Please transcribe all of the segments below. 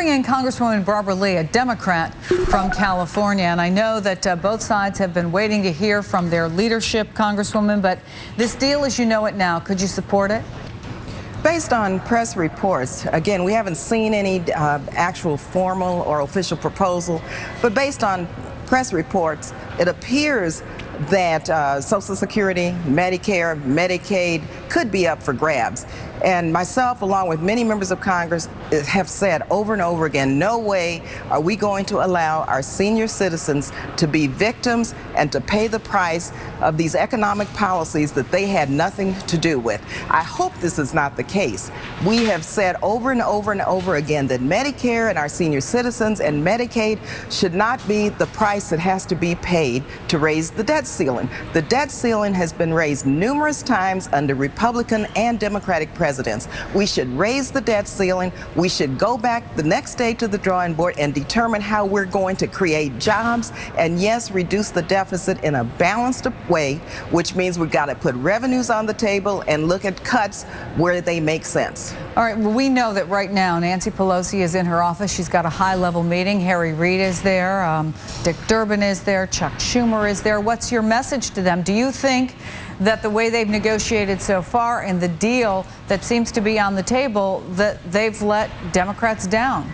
bring in Congresswoman Barbara Lee, a Democrat from California. And I know that both sides have been waiting to hear from their leadership, Congresswoman, but this deal as you know it now, could you support it? Based on press reports, again, we haven't seen any actual formal or official proposal, but based on press reports, it appears that Social Security, Medicare, Medicaid could be up for grabs. And myself, along with many members of Congress, have said over and over again, no way are we going to allow our senior citizens to be victims and to pay the price of these economic policies that they had nothing to do with. I hope this is not the case. We have said over and over and over again that Medicare and our senior citizens and Medicaid should not be the price that has to be paid to raise the debt ceiling. The debt ceiling has been raised numerous times under Republican and Democratic presidents. We should raise the debt ceiling. We should go back the next day to the drawing board and determine how we're going to create jobs and, yes, reduce the deficit in a balanced way, which means we've got to put revenues on the table and look at cuts where they make sense. All right, well, we know that right now Nancy Pelosi is in her office. She's got a high-level meeting. Harry Reid is there. Dick Durbin is there. Chuck Schumer is there. What's your message to them? Do you think that the way they've negotiated so far and the deal that seems to be on the table, that they've let Democrats down?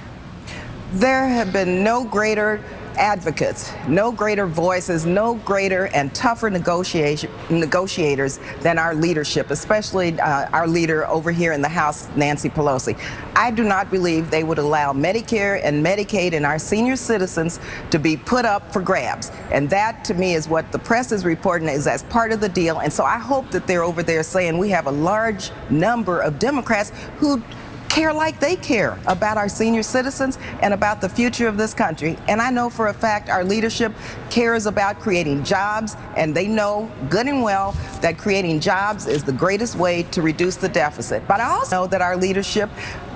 There have been no greater advocates, no greater voices, no greater and tougher negotiators than our leadership, especially our leader over here in the House, Nancy Pelosi. I do not believe they would allow Medicare and Medicaid and our senior citizens to be put up for grabs. And that, to me, is what the press is reporting is as part of the deal. And so I hope that they're over there saying we have a large number of Democrats who care like they care about our senior citizens and about the future of this country. And I know for a fact our leadership cares about creating jobs, and they know good and well that creating jobs is the greatest way to reduce the deficit. But I also know that our leadership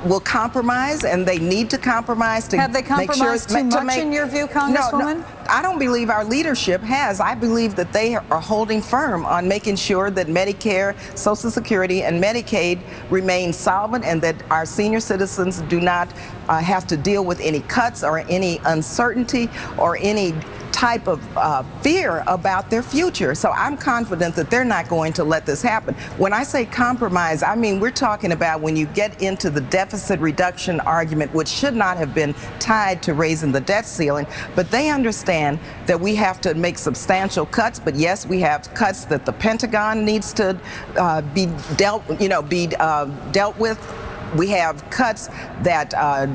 will compromise, and they need to compromise to Have they compromised too much in your view, Congresswoman? No, I don't believe our leadership has. I believe that they are holding firm on making sure that Medicare, Social Security, and Medicaid remain solvent, and that our senior citizens do not have to deal with any cuts or any uncertainty or any type of fear about their future. So I'm confident that they're not going to let this happen. When I say compromise, I mean we're talking about when you get into the deficit reduction argument, which should not have been tied to raising the debt ceiling, but they understand that we have to make substantial cuts. But yes, we have cuts that the Pentagon needs to be dealt with. We have cuts that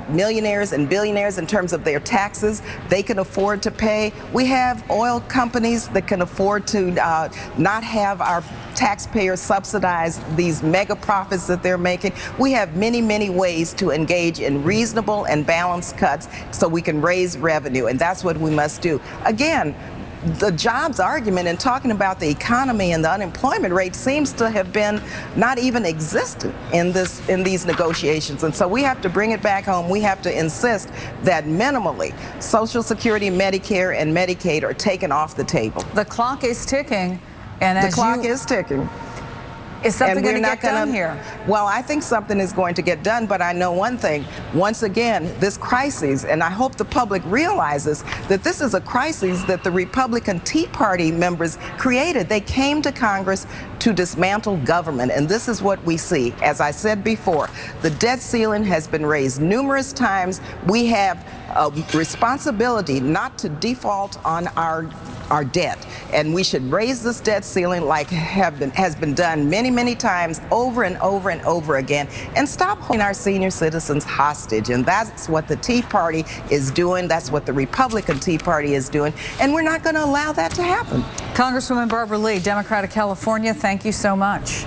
millionaires and billionaires, in terms of their taxes, they can afford to pay. We have oil companies that can afford to not have our taxpayers subsidize these mega profits that they're making. We have many, many ways to engage in reasonable and balanced cuts so we can raise revenue, and that's what we must do. Again, the jobs argument and talking about the economy and the unemployment rate seems to have been not even existent in these negotiations. And so we have to bring it back home. We have to insist that minimally Social Security, Medicare, and Medicaid are taken off the table. The clock is ticking. And the clock is ticking. Is something going to get done here? Well, I think something is going to get done, but I know one thing. Once again, this crisis, and I hope the public realizes that this is a crisis that the Republican Tea Party members created. They came to Congress to dismantle government, and this is what we see. As I said before, the debt ceiling has been raised numerous times. We have a responsibility not to default on our debt, and we should raise this debt ceiling like has been done many times over and over and over again, and stop holding our senior citizens hostage. And that's what the Tea Party is doing. That's what the Republican Tea Party is doing, and we're not going to allow that to happen. Congresswoman Barbara Lee, Democrat of California, thank you so much.